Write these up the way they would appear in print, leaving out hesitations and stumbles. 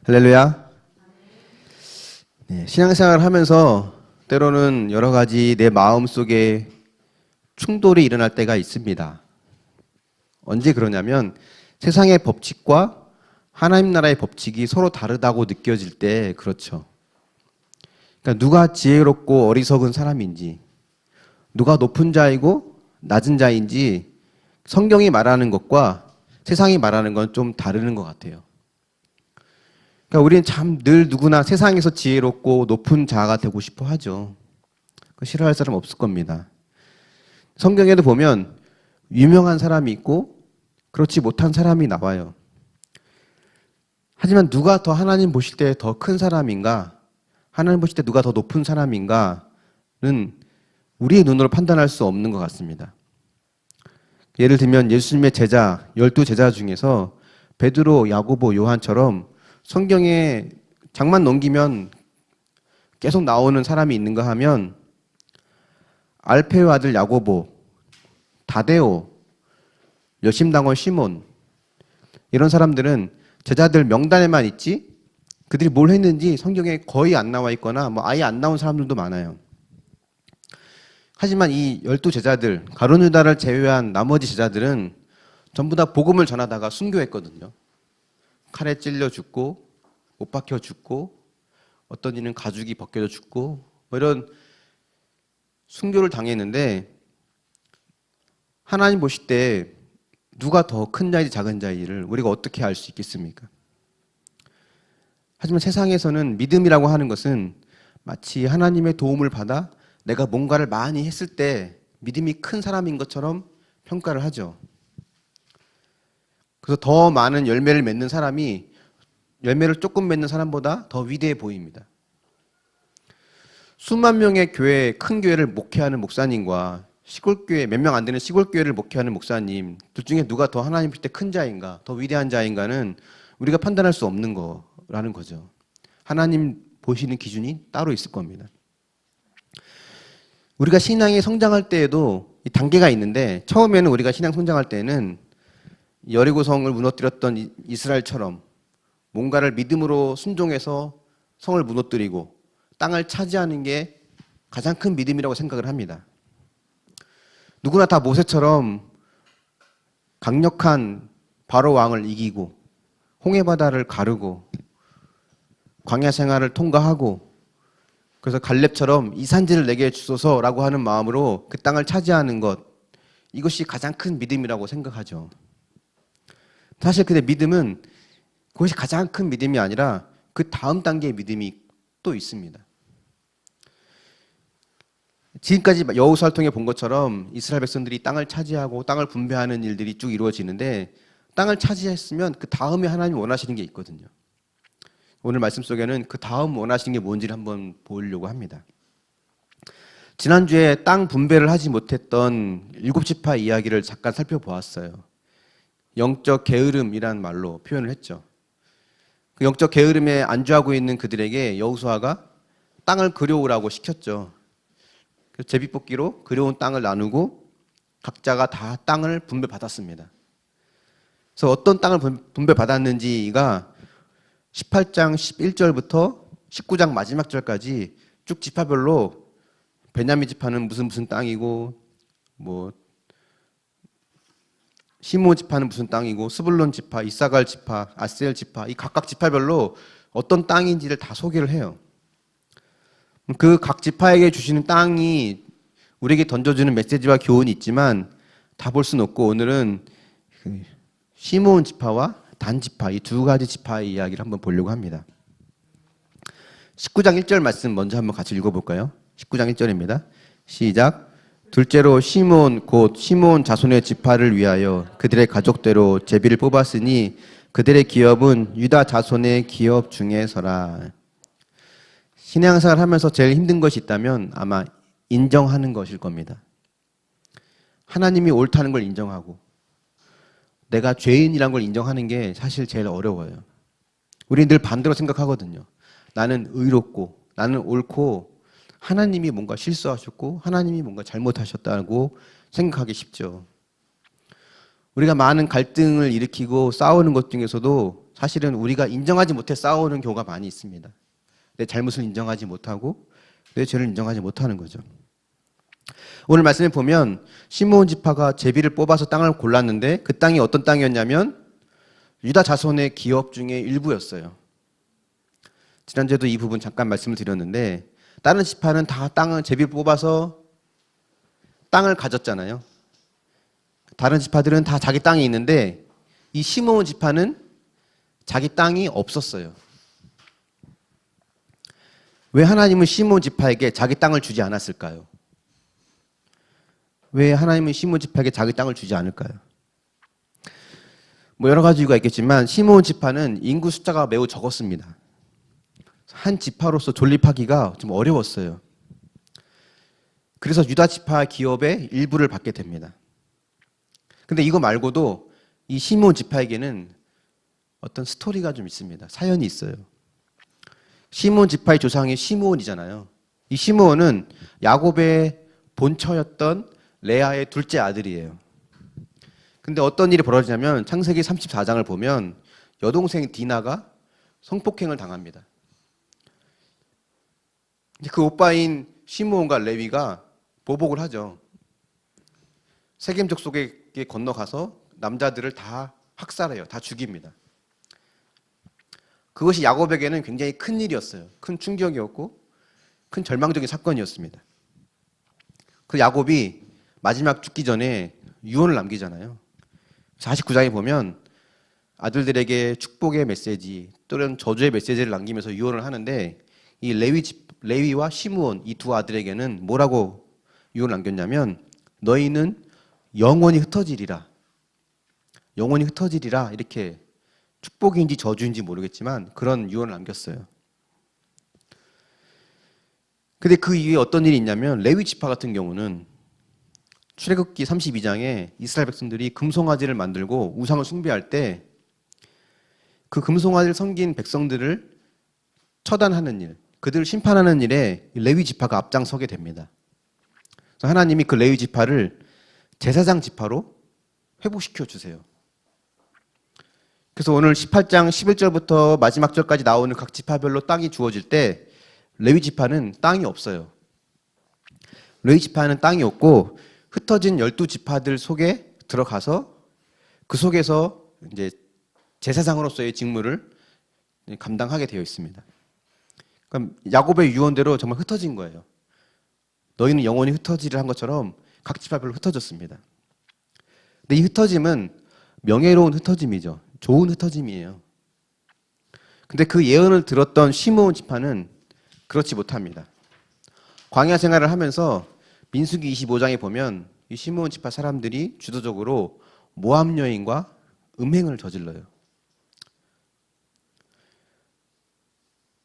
할렐루야. 네, 신앙생활을 하면서 때로는 여러 가지 내 마음 속에 충돌이 일어날 때가 있습니다. 언제 그러냐면 세상의 법칙과 하나님 나라의 법칙이 서로 다르다고 느껴질 때 그렇죠. 그러니까 누가 지혜롭고 어리석은 사람인지, 누가 높은 자이고 낮은 자인지 성경이 말하는 것과 세상이 말하는 건 좀 다르는 것 같아요. 그러니까 우리는 참 늘 누구나 세상에서 지혜롭고 높은 자가 되고 싶어 하죠. 싫어할 사람 없을 겁니다. 성경에도 보면 유명한 사람이 있고 그렇지 못한 사람이 나와요. 하지만 누가 더 하나님 보실 때 더 큰 사람인가, 하나님 보실 때 누가 더 높은 사람인가는 우리의 눈으로 판단할 수 없는 것 같습니다. 예를 들면 예수님의 제자, 12제자 중에서 베드로, 야고보, 요한처럼 성경에 장만 넘기면 계속 나오는 사람이 있는가 하면 알페의 아들 야고보, 다데오, 열심당원 시몬, 이런 사람들은 제자들 명단에만 있지 그들이 뭘 했는지 성경에 거의 안 나와 있거나 아예 안 나온 사람들도 많아요. 하지만 이 12제자들, 가룟 유다를 제외한 나머지 제자들은 전부 다 복음을 전하다가 순교했거든요. 칼에 찔려 죽고 못 박혀 죽고 어떤 이는 가죽이 벗겨져 죽고 이런 순교를 당했는데, 하나님 보실 때 누가 더 큰 자인지 작은 자인지를 우리가 어떻게 알 수 있겠습니까? 하지만 세상에서는 믿음이라고 하는 것은 마치 하나님의 도움을 받아 내가 뭔가를 많이 했을 때 믿음이 큰 사람인 것처럼 평가를 하죠. 그래서 더 많은 열매를 맺는 사람이 열매를 조금 맺는 사람보다 더 위대해 보입니다. 수만 명의 교회, 큰 교회를 목회하는 목사님과 시골교회, 몇 명 안 되는 시골교회를 목회하는 목사님, 둘 중에 누가 더 하나님 볼 때 큰 자인가, 더 위대한 자인가는 우리가 판단할 수 없는 거라는 거죠. 하나님 보시는 기준이 따로 있을 겁니다. 우리가 신앙이 성장할 때에도 이 단계가 있는데, 처음에는 우리가 신앙 성장할 때는 여리고성을 무너뜨렸던 이스라엘처럼 뭔가를 믿음으로 순종해서 성을 무너뜨리고 땅을 차지하는 게 가장 큰 믿음이라고 생각을 합니다. 누구나 다 모세처럼 강력한 바로 왕을 이기고 홍해바다를 가르고 광야 생활을 통과하고, 그래서 갈렙처럼 이 산지를 내게 주소서라고 하는 마음으로 그 땅을 차지하는 것, 이것이 가장 큰 믿음이라고 생각하죠. 사실 근데 믿음은 그것이 가장 큰 믿음이 아니라 그 다음 단계의 믿음이 또 있습니다. 지금까지 여호수아를 통해 본 것처럼 이스라엘 백성들이 땅을 차지하고 땅을 분배하는 일들이 쭉 이루어지는데, 땅을 차지했으면 그 다음에 하나님이 원하시는 게 있거든요. 오늘 말씀 속에는 그 다음 원하시는 게 뭔지를 한번 보려고 합니다. 지난주에 땅 분배를 하지 못했던 7지파 이야기를 잠깐 살펴보았어요. 영적 게으름이라는 말로 표현을 했죠. 그 영적 게으름에 안주하고 있는 그들에게 여호수아가 땅을 그려오라고 시켰죠. 그래서 제비뽑기로 그려온 땅을 나누고 각자가 다 땅을 분배받았습니다. 그래서 어떤 땅을 분배받았는지가 18장 11절부터 19장 마지막 절까지 쭉 지파별로 베냐민 지파는 무슨 땅이고, 시므온 지파는 무슨 땅이고, 스불론 지파, 이사갈 지파, 아셀 지파, 이 각각 지파별로 어떤 땅인지를 다 소개를 해요. 그 각 지파에게 주시는 땅이 우리에게 던져주는 메시지와 교훈이 있지만 다 볼 수는 없고, 오늘은 시므온 지파와 단 지파, 이 두 가지 지파의 이야기를 한번 보려고 합니다. 19장 1절 말씀 먼저 한번 같이 읽어볼까요? 19장 1절입니다. 시작. 둘째로 시므온 곧 시므온 자손의 지파를 위하여 그들의 가족대로 제비를 뽑았으니 그들의 기업은 유다 자손의 기업 중에서라. 신앙생활을 하면서 제일 힘든 것이 있다면 아마 인정하는 것일 겁니다. 하나님이 옳다는 걸 인정하고 내가 죄인이라는 걸 인정하는 게 사실 제일 어려워요. 우리는 늘 반대로 생각하거든요. 나는 의롭고 나는 옳고 하나님이 뭔가 실수하셨고 하나님이 뭔가 잘못하셨다고 생각하기 쉽죠. 우리가 많은 갈등을 일으키고 싸우는 것 중에서도 사실은 우리가 인정하지 못해 싸우는 경우가 많이 있습니다. 내 잘못을 인정하지 못하고 내 죄를 인정하지 못하는 거죠. 오늘 말씀에 보면 시므온 지파가 제비를 뽑아서 땅을 골랐는데 그 땅이 어떤 땅이었냐면 유다 자손의 기업 중에 일부였어요. 지난주에도 이 부분 잠깐 말씀을 드렸는데 다른 지파는 다 땅을 제비를 뽑아서 땅을 가졌잖아요. 다른 지파들은 다 자기 땅이 있는데 이 시므온 지파는 자기 땅이 없었어요. 왜 하나님은 시므온 지파에게 자기 땅을 주지 않았을까요? 왜 하나님은 시므온 지파에게 자기 땅을 주지 않을까요? 뭐 여러 가지 이유가 있겠지만 시므온 지파는 인구 숫자가 매우 적었습니다. 한 지파로서 존립하기가 좀 어려웠어요. 그래서 유다 지파 기업의 일부를 받게 됩니다. 근데 이거 말고도 이 시므온 지파에게는 어떤 스토리가 좀 있습니다. 사연이 있어요. 시므온 지파의 조상이 시므온이잖아요. 이 시므온은 야곱의 본처였던 레아의 둘째 아들이에요. 근데 어떤 일이 벌어지냐면 창세기 34장을 보면 여동생 디나가 성폭행을 당합니다. 그 오빠인 시므온과 레위가 보복을 하죠. 세겜 족속에게 건너가서 남자들을 다 학살해요. 다 죽입니다. 그것이 야곱에게는 굉장히 큰 일이었어요. 큰 충격이었고 큰 절망적인 사건이었습니다. 그 야곱이 마지막 죽기 전에 유언을 남기잖아요. 49장에 보면 아들들에게 축복의 메시지 또는 저주의 메시지를 남기면서 유언을 하는데 이 레위와 시므온 이 두 아들에게는 뭐라고 유언을 남겼냐면 너희는 영원히 흩어지리라. 영원히 흩어지리라 이렇게 축복인지 저주인지 모르겠지만 그런 유언을 남겼어요. 근데 그 이후에 어떤 일이 있냐면 레위 지파 같은 경우는 출애굽기 32장에 이스라엘 백성들이 금송아지를 만들고 우상을 숭배할 때 그 금송아지를 섬긴 백성들을 처단하는 일, 그들을 심판하는 일에 레위 지파가 앞장서게 됩니다. 그래서 하나님이 그 레위 지파를 제사장 지파로 회복시켜 주세요. 그래서 오늘 18장 11절부터 마지막 절까지 나오는 각 지파별로 땅이 주어질 때 레위 지파는 땅이 없어요. 레위 지파는 땅이 없고 흩어진 12지파들 속에 들어가서 그 속에서 이제 제사장으로서의 직무를 감당하게 되어 있습니다. 그럼 야곱의 유언대로 정말 흩어진 거예요. 너희는 영원히 흩어지리라 한 것처럼 각 지파별로 흩어졌습니다. 근데 이 흩어짐은 명예로운 흩어짐이죠. 좋은 흩어짐이에요. 근데 그 예언을 들었던 시므온 지파는 그렇지 못합니다. 광야 생활을 하면서 민수기 25장에 보면 이 시므온 지파 사람들이 주도적으로 모압 여인과 음행을 저질러요.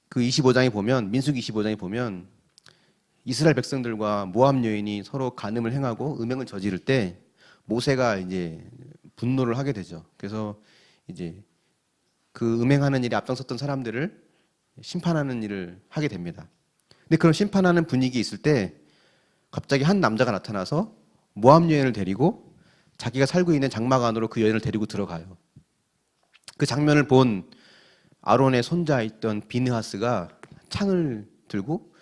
그 25장에 보면 민수기 25장에 보면 이스라엘 백성들과 모압 여인이 서로 간음을 행하고 음행을 저지를 때 모세가 이제 분노를 하게 되죠. 그래서 이제 그 음행하는 일에 앞장섰던 사람들을 심판하는 일을 하게 됩니다. 근데 그런 심판하는 분위기 있을 때 갑자기 한 남자가 나타나서 모압 여인을 데리고 자기가 살고 있는 장막 안으로 그 여인을 데리고 들어가요. 그 장면을 본 아론의 손자였던 비느하스가 창을 들고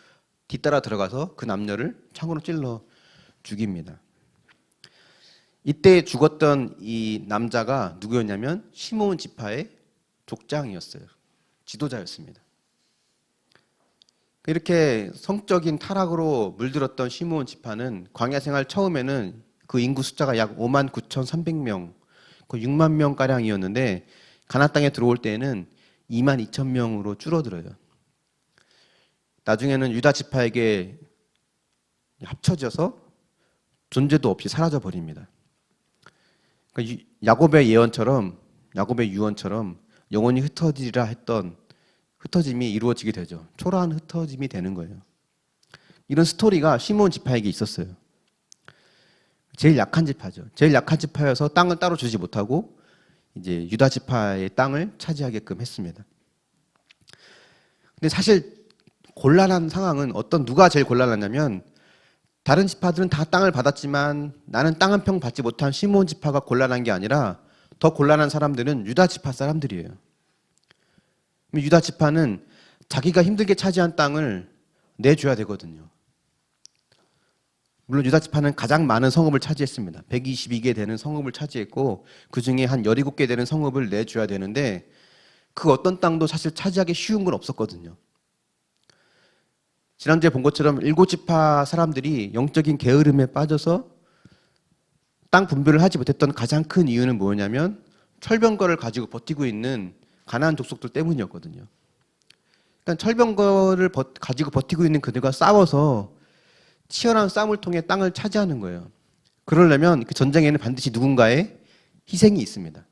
뒤따라 들어가서 그 남녀를 창으로 찔러 죽입니다. 이때 죽었던 이 남자가 누구였냐면 시므온 지파의 족장이었어요. 지도자였습니다. 이렇게 성적인 타락으로 물들었던 시므온 지파는 광야 생활 처음에는 그 인구 숫자가 약 59,300명, 거의 6만 명가량이었는데 가나안 땅에 들어올 때에는 22,000명으로 줄어들어요. 나중에는 유다 지파에게 합쳐져서 존재도 없이 사라져 버립니다. 그러니까 야곱의 예언처럼, 야곱의 유언처럼 영원히 흩어지리라 했던 흩어짐이 이루어지게 되죠. 초라한 흩어짐이 되는 거예요. 이런 스토리가 시므온 지파에게 있었어요. 제일 약한 지파죠. 제일 약한 지파여서 땅을 따로 주지 못하고 이제 유다 지파의 땅을 차지하게끔 했습니다. 근데 사실 곤란한 상황은 누가 제일 곤란하냐면 다른 지파들은 다 땅을 받았지만 나는 땅 한 평 받지 못한 시므온 지파가 곤란한 게 아니라 더 곤란한 사람들은 유다 지파 사람들이에요. 유다 지파는 자기가 힘들게 차지한 땅을 내줘야 되거든요. 물론 유다 지파는 가장 많은 성읍을 차지했습니다. 122개 되는 성읍을 차지했고 그 중에 한 17개 되는 성읍을 내줘야 되는데 그 어떤 땅도 사실 차지하기 쉬운 건 없었거든요. 지난주에 본 것처럼 7지파 사람들이 영적인 게으름에 빠져서 땅 분배를 하지 못했던 가장 큰 이유는 뭐냐면 철병거를 가지고 버티고 있는 가나안 족속들 때문이었거든요. 일단 철병거를 가지고 버티고 있는 그들과 싸워서 치열한 싸움을 통해 땅을 차지하는 거예요. 그러려면 그 전쟁에는 반드시 누군가의 희생이 있습니다.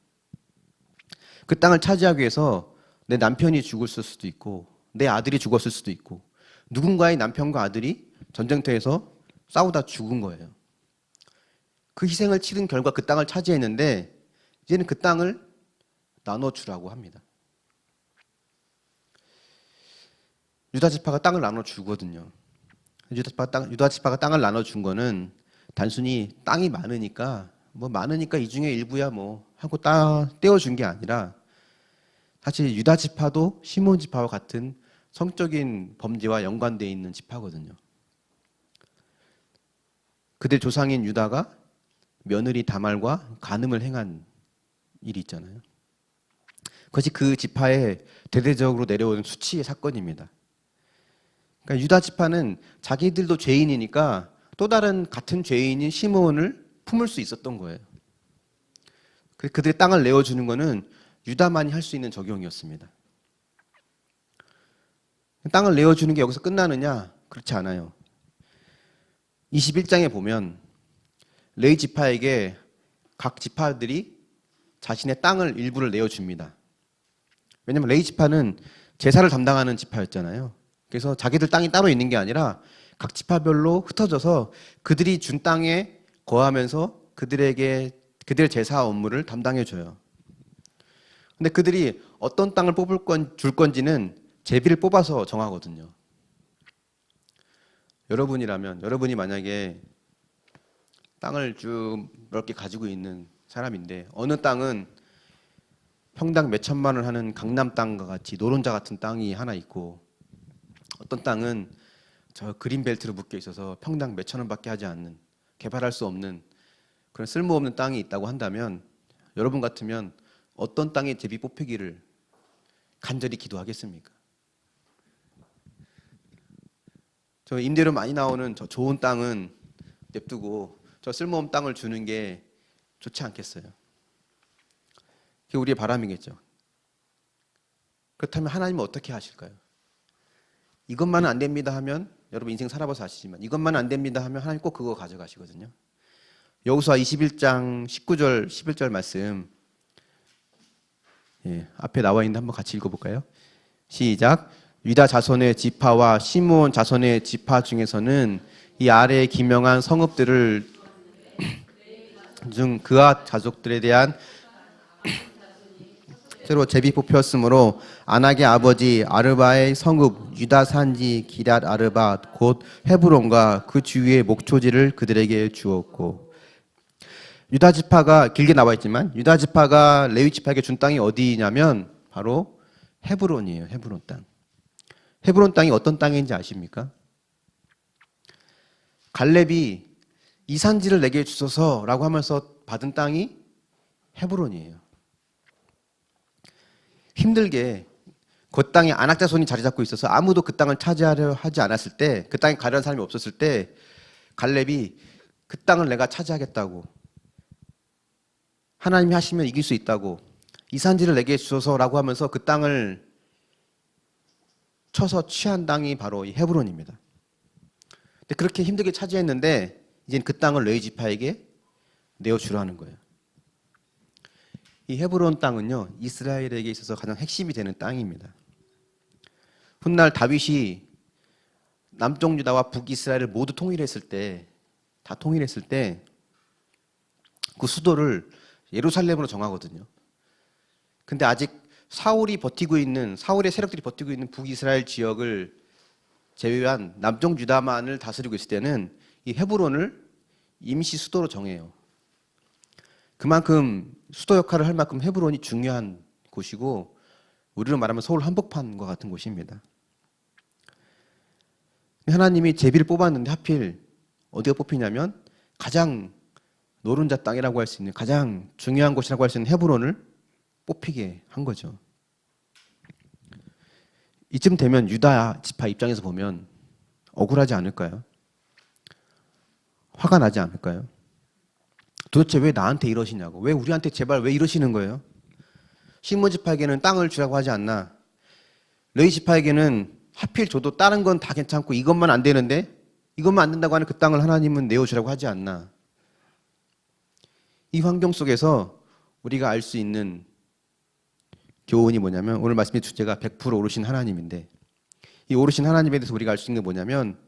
그 땅을 차지하기 위해서 내 남편이 죽었을 수도 있고 내 아들이 죽었을 수도 있고 누군가의 남편과 아들이 전쟁터에서 싸우다 죽은 거예요. 그 희생을 치른 결과 그 땅을 차지했는데 이제는 그 땅을 나눠주라고 합니다. 유다 지파가 땅을 나눠주거든요. 유다 지파가 땅을 나눠준 거는 단순히 땅이 많으니까 많으니까 이 중에 일부야 하고 떼어준 게 아니라 사실 유다 지파도 시몬 지파와 같은 성적인 범죄와 연관되어 있는 지파거든요. 그들 조상인 유다가 며느리 다말과 간음을 행한 일이 있잖아요. 그것이 그 지파에 대대적으로 내려오는 수치의 사건입니다. 그러니까 유다 지파는 자기들도 죄인이니까 또 다른 같은 죄인인 시므온을 품을 수 있었던 거예요. 그들의 땅을 내어주는 것은 유다만이 할 수 있는 적용이었습니다. 땅을 내어주는 게 여기서 끝나느냐? 그렇지 않아요. 21장에 보면 레위 지파에게 각 지파들이 자신의 땅을 일부를 내어줍니다. 왜냐하면 레위 지파는 제사를 담당하는 지파였잖아요. 그래서 자기들 땅이 따로 있는 게 아니라 각 지파별로 흩어져서 그들이 준 땅에 거하면서 그들의 제사 업무를 담당해줘요. 근데 그들이 어떤 땅을 줄 건지는 제비를 뽑아서 정하거든요. 여러분이 만약에 땅을 쭉 넓게 가지고 있는 사람인데 어느 땅은 평당 몇 천만 원 하는 강남 땅과 같이 노른자 같은 땅이 하나 있고 어떤 땅은 저 그린벨트로 묶여 있어서 평당 몇 천 원밖에 하지 않는 개발할 수 없는 그런 쓸모없는 땅이 있다고 한다면 여러분 같으면 어떤 땅에 제비 뽑히기를 간절히 기도하겠습니까? 저 임대료 많이 나오는 저 좋은 땅은 냅두고 저 쓸모없는 땅을 주는 게 좋지 않겠어요? 그게 우리의 바람이겠죠. 그렇다면 하나님은 어떻게 하실까요? 이것만은 안 됩니다 하면 여러분 인생 살아봐서 아시지만 이것만은 안 됩니다 하면 하나님 꼭 그거 가져가시거든요. 여호수아 21장 19절 11절 말씀 앞에 나와 있는데 한번 같이 읽어볼까요? 시작. 유다 자손의 지파와 시므온 자손의 지파 중에서는 이 아래에 기명한 성읍들을 중 그앗 가족들에 대한 새로 제비 뽑혔으므로 아낙의 아버지 아르바의 성읍 유다 산지 기럇 아르바 곧 헤브론과 그 주위의 목초지를 그들에게 주었고 유다 지파가 길게 나와 있지만 유다 지파가 레위 지파에게 준 땅이 어디냐면 바로 헤브론이에요. 헤브론 땅. 헤브론 땅이 어떤 땅인지 아십니까? 갈렙이 이 산지를 내게 주소서라고 하면서 받은 땅이 헤브론이에요. 힘들게 그 땅에 아낙 자손이 자리 잡고 있어서 아무도 그 땅을 차지하려 하지 않았을 때, 그 땅에 가려는 사람이 없었을 때 갈렙이 그 땅을 내가 차지하겠다고, 하나님이 하시면 이길 수 있다고, 이 산지를 내게 주소서라고 하면서 그 땅을 쳐서 취한 땅이 바로 이 헤브론입니다. 근데 그렇게 힘들게 차지했는데 이제는 그 땅을 레위 지파에게 내어주라는 거예요. 이 헤브론 땅은요, 이스라엘에게 있어서 가장 핵심이 되는 땅입니다. 훗날 다윗이 남쪽 유다와 북이스라엘을 모두 통일했을 때, 그 수도를 예루살렘으로 정하거든요. 근데 아직 사울의 세력들이 버티고 있는 북이스라엘 지역을 제외한 남쪽 유다만을 다스리고 있을 때는 이 헤브론을 임시 수도로 정해요. 그만큼 수도 역할을 할 만큼 헤브론이 중요한 곳이고 우리로 말하면 서울 한복판과 같은 곳입니다. 하나님이 제비를 뽑았는데 하필 어디가 뽑히냐면 가장 노른자 땅이라고 할 수 있는 가장 중요한 곳이라고 할 수 있는 헤브론을 뽑히게 한 거죠. 이쯤 되면 유다 지파 입장에서 보면 억울하지 않을까요? 화가 나지 않을까요? 도대체 왜 나한테 이러시냐고, 왜 우리한테 제발 왜 이러시는 거예요? 시몬 지파에게는 땅을 주라고 하지 않나? 레위 지파에게는 하필 줘도 다른 건 다 괜찮고 이것만 안 되는데, 이것만 안 된다고 하는 그 땅을 하나님은 내어주라고 하지 않나? 이 환경 속에서 우리가 알 수 있는 교훈이 뭐냐면, 오늘 말씀의 주제가 100% 오르신 하나님인데, 이 오르신 하나님에 대해서 우리가 알 수 있는 게 뭐냐면,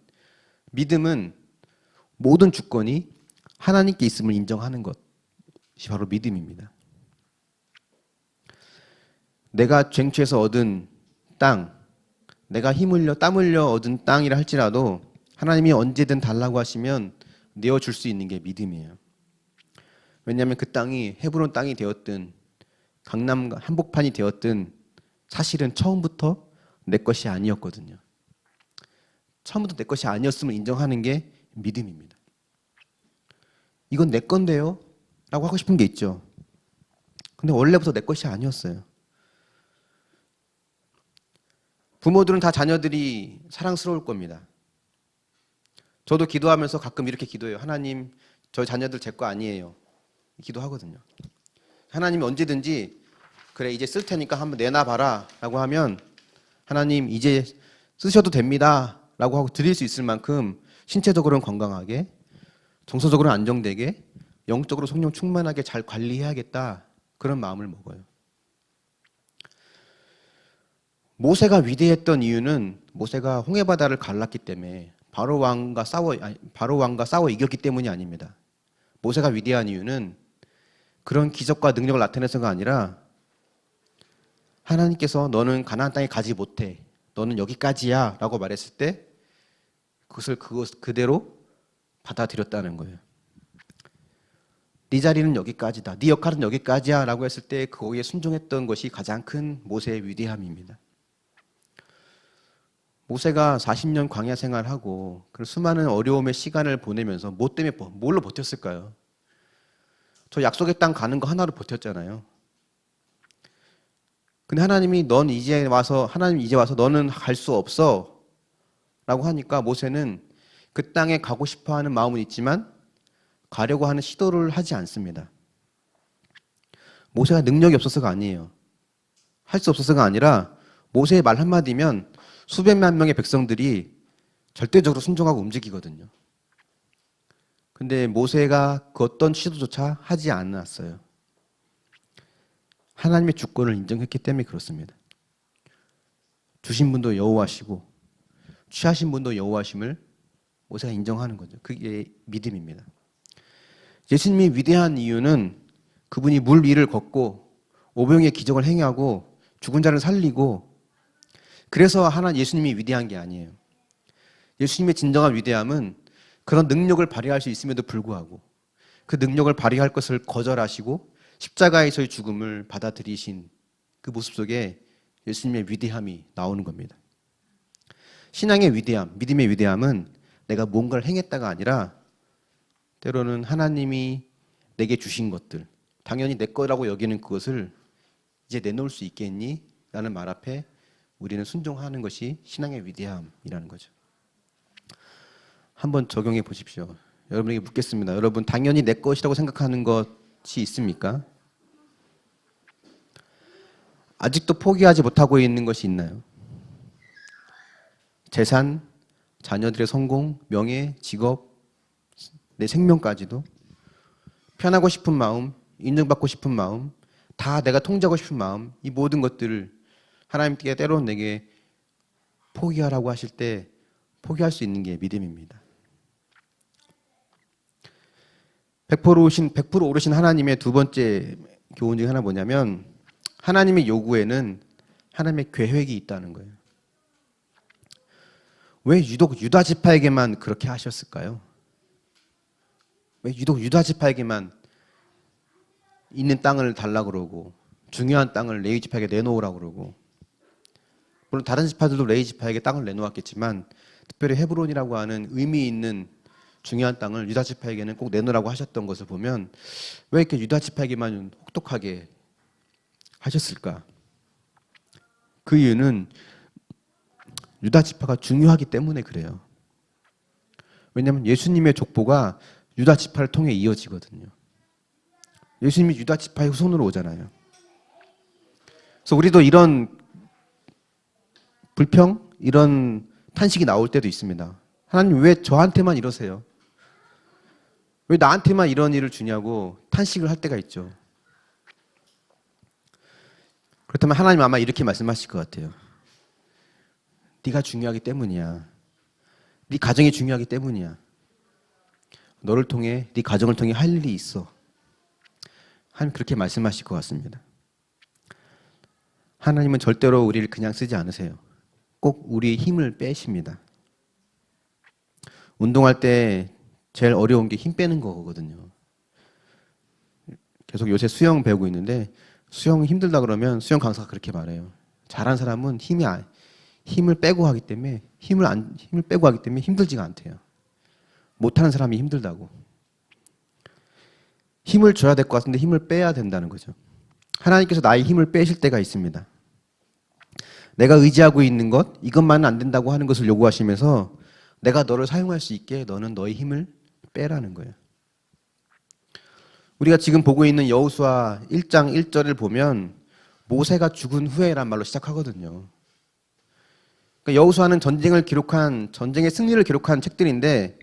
믿음은 모든 주권이 하나님께 있음을 인정하는 것이 바로 믿음입니다. 내가 쟁취해서 얻은 땅, 내가 힘 흘려 땀 흘려 얻은 땅이라 할지라도 하나님이 언제든 달라고 하시면 내어줄 수 있는 게 믿음이에요. 왜냐하면 그 땅이 헤브론 땅이 되었든 강남 한복판이 되었든 사실은 처음부터 내 것이 아니었거든요. 처음부터 내 것이 아니었음을 인정하는 게 믿음입니다. 이건 내 건데요? 라고 하고 싶은 게 있죠. 근데 원래부터 내 것이 아니었어요. 부모들은 다 자녀들이 사랑스러울 겁니다. 저도 기도하면서 가끔 이렇게 기도해요. 하나님, 저 자녀들 제 거 아니에요. 기도하거든요. 하나님이 언제든지 그래 이제 쓸 테니까 한번 내놔봐라 라고 하면 하나님 이제 쓰셔도 됩니다 라고 하고 드릴 수 있을 만큼 신체적으로는 건강하게, 정서적으로는 안정되게, 영적으로 성령 충만하게 잘 관리해야겠다, 그런 마음을 먹어요. 모세가 위대했던 이유는 모세가 홍해바다를 갈랐기 때문에 바로 왕과 싸워 이겼기 때문이 아닙니다. 모세가 위대한 이유는 그런 기적과 능력을 나타내서가 아니라 하나님께서 너는 가나안 땅에 가지 못해, 너는 여기까지야 라고 말했을 때 그것을 그대로 받아들였다는 거예요. 네 자리는 여기까지다, 네 역할은 여기까지야 라고 했을 때 거기에 순종했던 것이 가장 큰 모세의 위대함입니다. 모세가 40년 광야 생활하고 수많은 어려움의 시간을 보내면서 뭐 때문에 뭘로 버텼을까요? 저 약속의 땅 가는 거 하나로 버텼잖아요. 근데 하나님이 하나님 이제 와서 너는 갈 수 없어 라고 하니까 모세는 그 땅에 가고 싶어 하는 마음은 있지만 가려고 하는 시도를 하지 않습니다. 모세가 능력이 없어서가 아니에요. 할 수 없어서가 아니라 모세의 말 한마디면 수백만 명의 백성들이 절대적으로 순종하고 움직이거든요. 근데 모세가 그 어떤 시도조차 하지 않았어요. 하나님의 주권을 인정했기 때문에 그렇습니다. 주신 분도 여호와시고 취하신 분도 여호와심을 모세가 인정하는 거죠. 그게 믿음입니다. 예수님이 위대한 이유는 그분이 물 위를 걷고 오병이의 기적을 행하고 죽은 자를 살리고, 그래서 예수님이 위대한 게 아니에요. 예수님의 진정한 위대함은 그런 능력을 발휘할 수 있음에도 불구하고 그 능력을 발휘할 것을 거절하시고 십자가에서의 죽음을 받아들이신 그 모습 속에 예수님의 위대함이 나오는 겁니다. 신앙의 위대함, 믿음의 위대함은 내가 뭔가를 행했다가 아니라 때로는 하나님이 내게 주신 것들, 당연히 내 거라고 여기는 그것을 이제 내놓을 수 있겠니? 라는 말 앞에 우리는 순종하는 것이 신앙의 위대함이라는 거죠. 한번 적용해 보십시오. 여러분에게 묻겠습니다. 여러분, 당연히 내 것이라고 생각하는 것이 있습니까? 아직도 포기하지 못하고 있는 것이 있나요? 재산, 자녀들의 성공, 명예, 직업, 내 생명까지도 편하고 싶은 마음, 인정받고 싶은 마음, 다 내가 통제하고 싶은 마음, 이 모든 것들을 하나님께 때로는 내게 포기하라고 하실 때 포기할 수 있는 게 믿음입니다. 100% 오르신 하나님의 두 번째 교훈 중에 하나 뭐냐면, 하나님의 요구에는 하나님의 계획이 있다는 거예요. 왜 유독 유다 지파에게만 그렇게 하셨을까요? 왜 유독 유다 지파에게만 있는 땅을 달라고 그러고 중요한 땅을 레위 지파에게 내놓으라고 그러고, 물론 다른 지파들도 레위 지파에게 땅을 내놓았겠지만 특별히 헤브론이라고 하는 의미 있는 중요한 땅을 유다 지파에게는 꼭 내놓으라고 하셨던 것을 보면 왜 이렇게 유다 지파에게만 혹독하게 하셨을까? 그 이유는 유다 지파가 중요하기 때문에 그래요. 왜냐하면 예수님의 족보가 유다 지파를 통해 이어지거든요. 예수님이 유다 지파의 후손으로 오잖아요. 그래서 우리도 이런 불평, 이런 탄식이 나올 때도 있습니다. 하나님 왜 저한테만 이러세요? 왜 나한테만 이런 일을 주냐고 탄식을 할 때가 있죠. 그렇다면 하나님 아마 이렇게 말씀하실 것 같아요. 네가 중요하기 때문이야. 네 가정이 중요하기 때문이야. 너를 통해, 네 가정을 통해 할 일이 있어. 하나님 그렇게 말씀하실 것 같습니다. 하나님은 절대로 우리를 그냥 쓰지 않으세요. 꼭 우리의 힘을 빼십니다. 운동할 때 제일 어려운 게 힘 빼는 거거든요. 계속 요새 수영 배우고 있는데 수영 힘들다 그러면 수영 강사가 그렇게 말해요. 잘하는 사람은 힘을 빼고 하기 때문에 힘을 빼고 하기 때문에 힘들지가 않대요. 못하는 사람이 힘들다고. 힘을 줘야 될 것 같은데 힘을 빼야 된다는 거죠. 하나님께서 나의 힘을 빼실 때가 있습니다. 내가 의지하고 있는 것, 이것만은 안 된다고 하는 것을 요구하시면서 내가 너를 사용할 수 있게 너는 너의 힘을 빼라는 거예요. 우리가 지금 보고 있는 여호수아 1장 1절을 보면 모세가 죽은 후에란 말로 시작하거든요. 그러니까 여호수아는 전쟁의 승리를 기록한 책들인데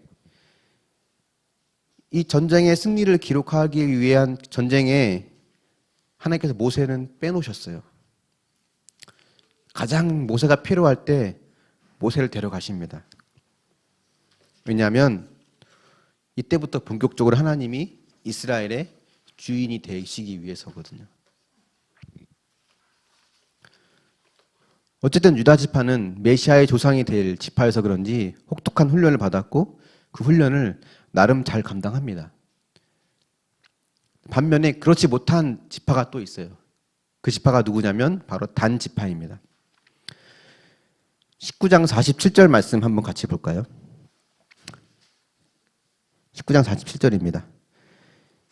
이 전쟁의 승리를 기록하기 위한 전쟁에 하나님께서 모세는 빼놓으셨어요. 가장 모세가 필요할 때 모세를 데려가십니다. 왜냐하면 이때부터 본격적으로 하나님이 이스라엘의 주인이 되시기 위해서거든요. 어쨌든 유다 지파는 메시아의 조상이 될 지파여서 그런지 혹독한 훈련을 받았고 그 훈련을 나름 잘 감당합니다. 반면에 그렇지 못한 지파가 또 있어요. 그 지파가 누구냐면 바로 단 지파입니다. 19장 47절 말씀 한번 같이 볼까요? 19장 47절입니다.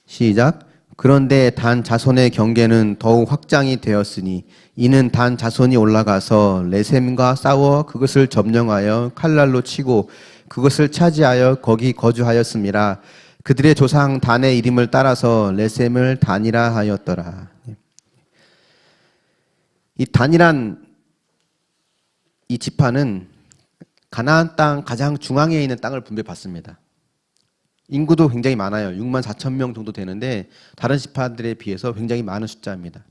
시작. 그런데 단 자손의 경계는 더욱 확장이 되었으니 이는 단 자손이 올라가서 레셈과 싸워 그것을 점령하여 칼날로 치고 그것을 차지하여 거기 거주하였음이라. 그들의 조상 단의 이름을 따라서 레셈을 단이라 하였더라. 이 단이란 이 지파는 가나안 땅 가장 중앙에 있는 땅을 분배받습니다. 인구도 굉장히 많아요. 6만 4천 명 정도 되는데 다른 지파들에 비해서 굉장히 많은 숫자입니다.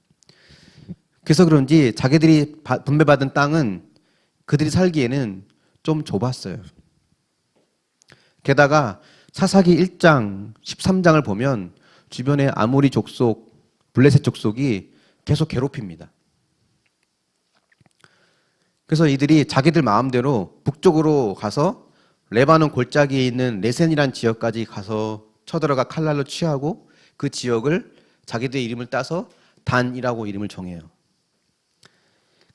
그래서 그런지 자기들이 분배받은 땅은 그들이 살기에는 좀 좁았어요. 게다가 사사기 1장, 13장을 보면 주변에 아모리 족속, 블레셋 족속이 계속 괴롭힙니다. 그래서 이들이 자기들 마음대로 북쪽으로 가서 레바논 골짜기에 있는 레센이라는 지역까지 가서 쳐들어가 칼날로 취하고 그 지역을 자기들의 이름을 따서 단이라고 이름을 정해요.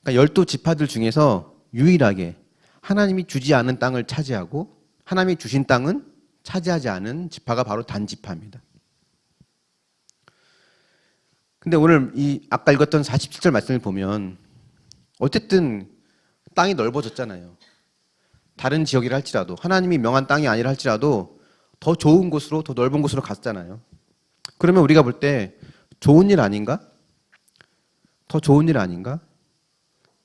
그러니까 12지파들 중에서 유일하게 하나님이 주지 않은 땅을 차지하고 하나님이 주신 땅은 차지하지 않은 지파가 바로 단 지파입니다. 근데 오늘 이 아까 읽었던 47절 말씀을 보면 어쨌든 땅이 넓어졌잖아요. 다른 지역이라 할지라도 하나님이 명한 땅이 아니라 할지라도 더 좋은 곳으로 더 넓은 곳으로 갔잖아요. 그러면 우리가 볼 때 좋은 일 아닌가? 더 좋은 일 아닌가?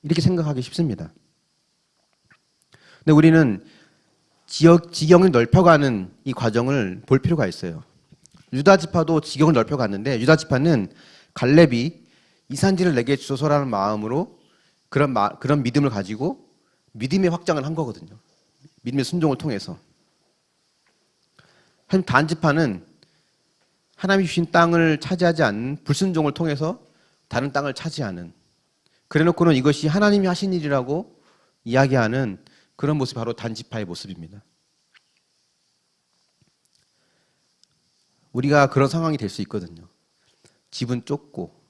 이렇게 생각하기 쉽습니다. 근데 우리는 지경을 넓혀가는 이 과정을 볼 필요가 있어요. 유다 지파도 지경을 넓혀갔는데 유다 지파는 갈렙이 이 산지를 내게 주소서라는 마음으로 그런 믿음을 가지고 믿음의 확장을 한 거거든요. 믿음의 순종을 통해서. 한 단지파는 하나님이 주신 땅을 차지하지 않는 불순종을 통해서 다른 땅을 차지하는, 그래놓고는 이것이 하나님이 하신 일이라고 이야기하는 그런 모습이 바로 단지파의 모습입니다. 우리가 그런 상황이 될 수 있거든요. 집은 좁고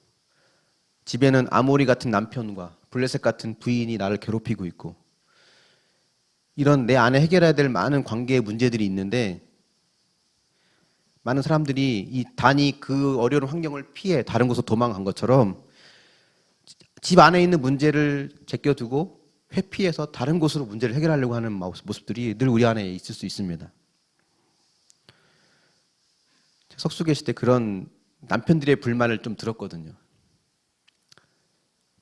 집에는 아모리 같은 남편과 블레셋 같은 부인이 나를 괴롭히고 있고, 이런 내 안에 해결해야 될 많은 관계의 문제들이 있는데, 많은 사람들이 이 단이 그 어려운 환경을 피해 다른 곳으로 도망간 것처럼 집 안에 있는 문제를 제껴두고 회피해서 다른 곳으로 문제를 해결하려고 하는 모습들이 늘 우리 안에 있을 수 있습니다. 석수 계실 때 그런 남편들의 불만을 좀 들었거든요.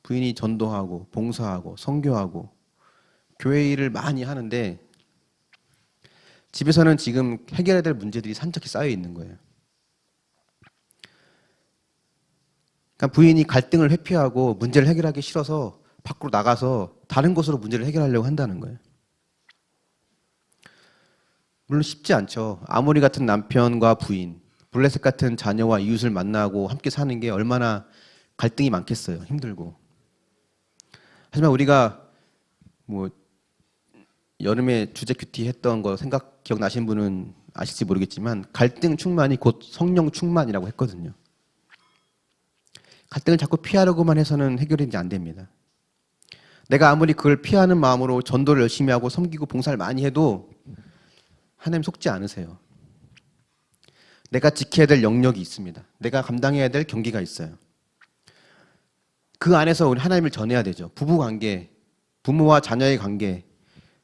부인이 전도하고 봉사하고 선교하고 교회 일을 많이 하는데 집에서는 지금 해결해야 될 문제들이 산적히 쌓여 있는 거예요. 그러니까 부인이 갈등을 회피하고 문제를 해결하기 싫어서 밖으로 나가서 다른 곳으로 문제를 해결하려고 한다는 거예요. 물론 쉽지 않죠. 아모리 같은 남편과 부인, 블레셋 같은 자녀와 이웃을 만나고 함께 사는 게 얼마나 갈등이 많겠어요. 힘들고. 하지만 우리가 뭐 여름에 주제 큐티 했던 거 기억나신 분은 아실지 모르겠지만 갈등 충만이 곧 성령 충만이라고 했거든요. 갈등을 자꾸 피하려고만 해서는 해결이 안 됩니다. 내가 아무리 그걸 피하는 마음으로 전도를 열심히 하고 섬기고 봉사를 많이 해도 하나님 속지 않으세요. 내가 지켜야 될 영역이 있습니다. 내가 감당해야 될 경기가 있어요. 그 안에서 우리 하나님을 전해야 되죠. 부부 관계, 부모와 자녀의 관계,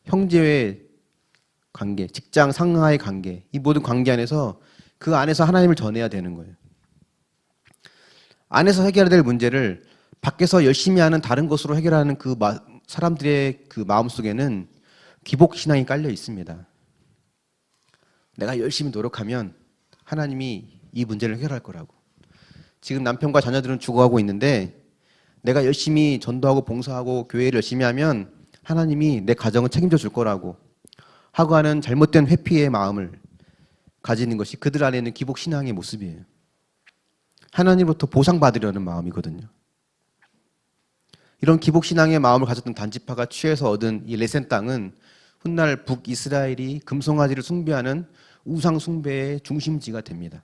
형제의 관계, 직장 상하의 관계, 이 모든 관계 안에서 그 안에서 하나님을 전해야 되는 거예요. 안에서 해결해야 될 문제를 밖에서 열심히 하는 다른 것으로 해결하는 그 사람들의 그 마음 속에는 기복 신앙이 깔려 있습니다. 내가 열심히 노력하면 하나님이 이 문제를 해결할 거라고. 지금 남편과 자녀들은 죽어가고 있는데 내가 열심히 전도하고 봉사하고 교회를 열심히 하면 하나님이 내 가정을 책임져 줄 거라고 하고 하는 잘못된 회피의 마음을 가지는 것이 그들 안에 있는 기복 신앙의 모습이에요. 하나님으로부터 보상받으려는 마음이거든요. 이런 기복 신앙의 마음을 가졌던 단지파가 취해서 얻은 이 레센 땅은 훗날 북이스라엘이 금송아지를 숭배하는 우상 숭배의 중심지가 됩니다.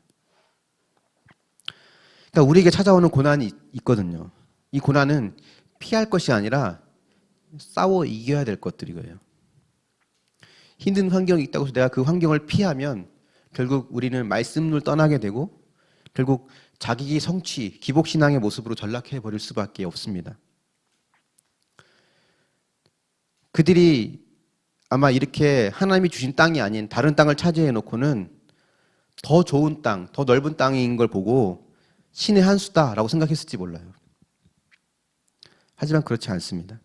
그러니까 우리에게 찾아오는 고난이 있거든요. 이 고난은 피할 것이 아니라 싸워 이겨야 될 것들이에요. 힘든 환경이 있다고 해서 내가 그 환경을 피하면 결국 우리는 말씀을 떠나게 되고 결국 자기 성취, 기복신앙의 모습으로 전락해 버릴 수밖에 없습니다. 그들이 아마 이렇게 하나님이 주신 땅이 아닌 다른 땅을 차지해 놓고는 더 좋은 땅, 더 넓은 땅인 걸 보고 신의 한 수다라고 생각했을지 몰라요. 하지만 그렇지 않습니다.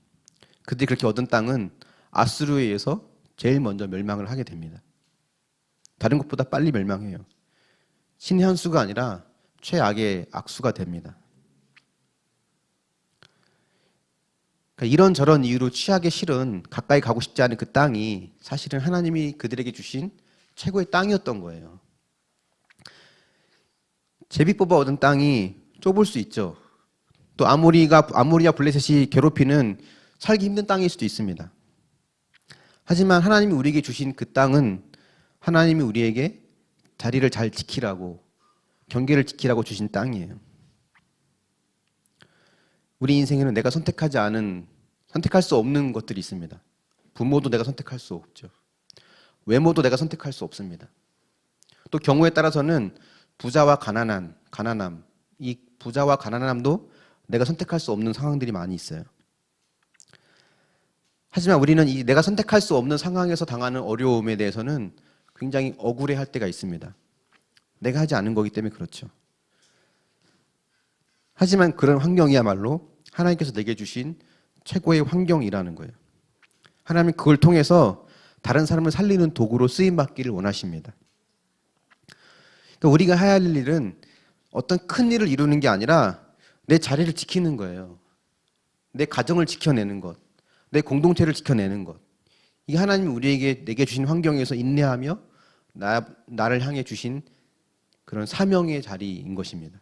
그들이 그렇게 얻은 땅은 아수르에 의해서 제일 먼저 멸망을 하게 됩니다. 다른 것보다 빨리 멸망해요. 신의 한 수가 아니라 최악의 악수가 됩니다. 그러니까 이런저런 이유로 취하기 싫은 가까이 가고 싶지 않은 그 땅이 사실은 하나님이 그들에게 주신 최고의 땅이었던 거예요. 제비 뽑아 얻은 땅이 좁을 수 있죠. 또 아모리와 블레셋이 괴롭히는 살기 힘든 땅일 수도 있습니다. 하지만 하나님이 우리에게 주신 그 땅은 하나님이 우리에게 자리를 잘 지키라고, 경계를 지키라고 주신 땅이에요. 우리 인생에는 내가 선택할 수 없는 것들이 있습니다. 부모도 내가 선택할 수 없죠. 외모도 내가 선택할 수 없습니다. 또 경우에 따라서는 부자와 가난함, 이 부자와 가난함도 내가 선택할 수 없는 상황들이 많이 있어요. 하지만 우리는 이 내가 선택할 수 없는 상황에서 당하는 어려움에 대해서는 굉장히 억울해할 때가 있습니다. 내가 하지 않은 거기 때문에 그렇죠. 하지만 그런 환경이야말로 하나님께서 내게 주신 최고의 환경이라는 거예요. 하나님은 그걸 통해서 다른 사람을 살리는 도구로 쓰임받기를 원하십니다. 그러니까 우리가 해야 할 일은 어떤 큰 일을 이루는 게 아니라 내 자리를 지키는 거예요. 내 가정을 지켜내는 것, 내 공동체를 지켜내는 것. 이게 하나님이 내게 주신 환경에서 인내하며 나를 향해 주신 그런 사명의 자리인 것입니다.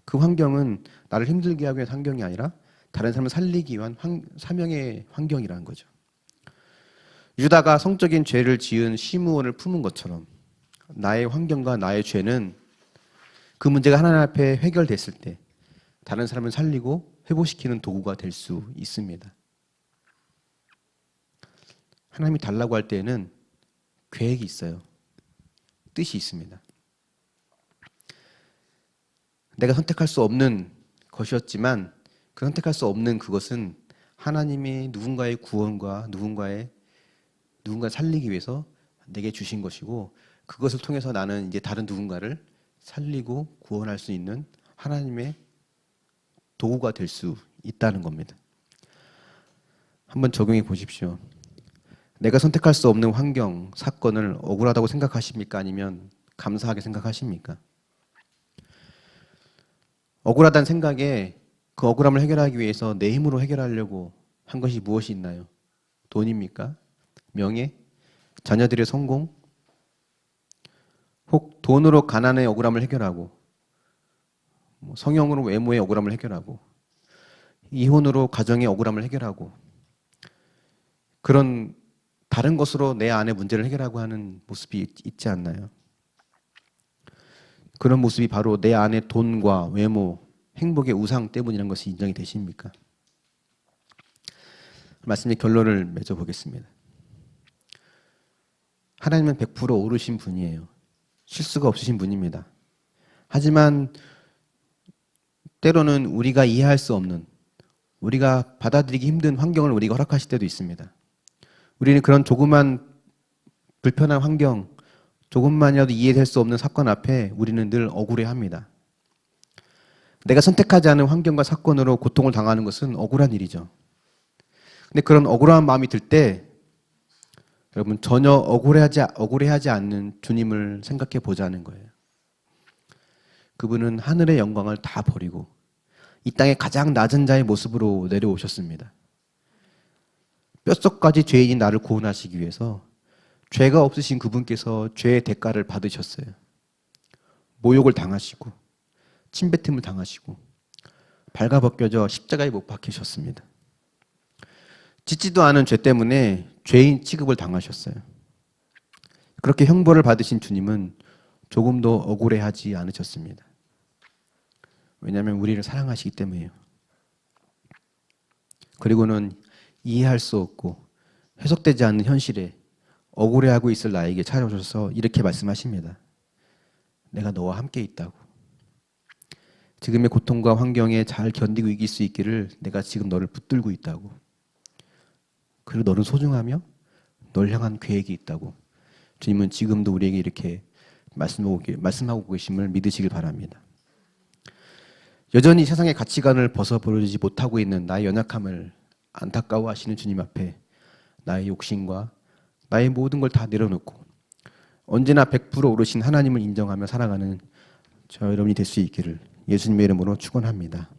그 환경은 나를 힘들게 하기 위한 환경이 아니라 다른 사람을 살리기 위한 사명의 환경이라는 거죠. 유다가 성적인 죄를 지은 시므온을 품은 것처럼 나의 환경과 나의 죄는 그 문제가 하나님 앞에 해결됐을 때 다른 사람을 살리고 회복시키는 도구가 될 수 있습니다. 하나님이 달라고 할 때에는 계획이 있어요. 뜻이 있습니다. 내가 선택할 수 없는 것이었지만 그 선택할 수 없는 그것은 하나님이 누군가의 구원과 누군가를 살리기 위해서 내게 주신 것이고, 그것을 통해서 나는 이제 다른 누군가를 살리고 구원할 수 있는 하나님의 도구가 될 수 있다는 겁니다. 한번 적용해 보십시오. 내가 선택할 수 없는 환경, 사건을 억울하다고 생각하십니까? 아니면 감사하게 생각하십니까? 억울하다는 생각에 그 억울함을 해결하기 위해서 내 힘으로 해결하려고 한 것이 무엇이 있나요? 돈입니까? 명예? 자녀들의 성공? 혹 돈으로 가난의 억울함을 해결하고, 성형으로 외모의 억울함을 해결하고, 이혼으로 가정의 억울함을 해결하고, 그런 다른 것으로 내 안의 문제를 해결하고 하는 모습이 있지 않나요? 그런 모습이 바로 내 안의 돈과 외모, 행복의 우상 때문이라는 것이 인정이 되십니까? 말씀의 결론을 맺어보겠습니다. 하나님은 100% 옳으신 분이에요. 실수가 없으신 분입니다. 하지만 때로는 우리가 이해할 수 없는, 우리가 받아들이기 힘든 환경을 우리가 허락하실 때도 있습니다. 우리는 그런 조그만 불편한 환경, 조금만이라도 이해될 수 없는 사건 앞에 우리는 늘 억울해합니다. 내가 선택하지 않은 환경과 사건으로 고통을 당하는 것은 억울한 일이죠. 근데 그런 억울한 마음이 들 때 여러분 전혀 억울해하지 않는 주님을 생각해 보자는 거예요. 그분은 하늘의 영광을 다 버리고 이 땅의 가장 낮은 자의 모습으로 내려오셨습니다. 뼛속까지 죄인인 나를 구원하시기 위해서 죄가 없으신 그분께서 죄의 대가를 받으셨어요. 모욕을 당하시고 침뱉음을 당하시고 발가벗겨져 십자가에 못 박히셨습니다. 짓지도 않은 죄 때문에 죄인 취급을 당하셨어요. 그렇게 형벌을 받으신 주님은 조금도 억울해하지 않으셨습니다. 왜냐하면 우리를 사랑하시기 때문이에요. 그리고는 이해할 수 없고 해석되지 않는 현실에 억울해하고 있을 나에게 찾아오셔서 이렇게 말씀하십니다. 내가 너와 함께 있다고. 지금의 고통과 환경에 잘 견디고 이길 수 있기를 내가 지금 너를 붙들고 있다고. 그리고 너는 소중하며 널 향한 계획이 있다고. 주님은 지금도 우리에게 이렇게 말씀하고 계심을 믿으시길 바랍니다. 여전히 세상의 가치관을 벗어버리지 못하고 있는 나의 연약함을 안타까워하시는 주님 앞에 나의 욕심과 나의 모든 걸 다 내려놓고 언제나 100% 오르신 하나님을 인정하며 살아가는 저 여러분이 될 수 있기를 예수님의 이름으로 축원합니다.